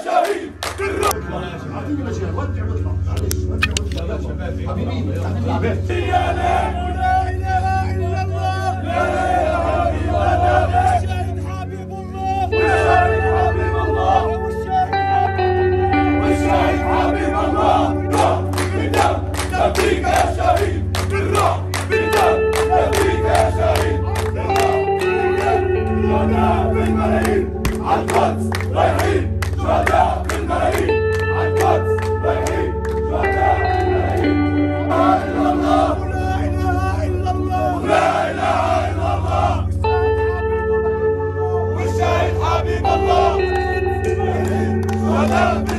شهيد حبيبي يا لا اله الا الله لا اله الا الله الشهيد حبيب الله والشهيد حبيب الله بدم نبيك يا شهيد بالراح بدم نبيك يا شهيد شهداء بالملايين عالقدس رايحين شهداء بالملايين عالقدس رايحين شهداء بالملايين لا اله الا الله لا اله الا الله لا اله الا الله والشهيد حبيب الله شهداء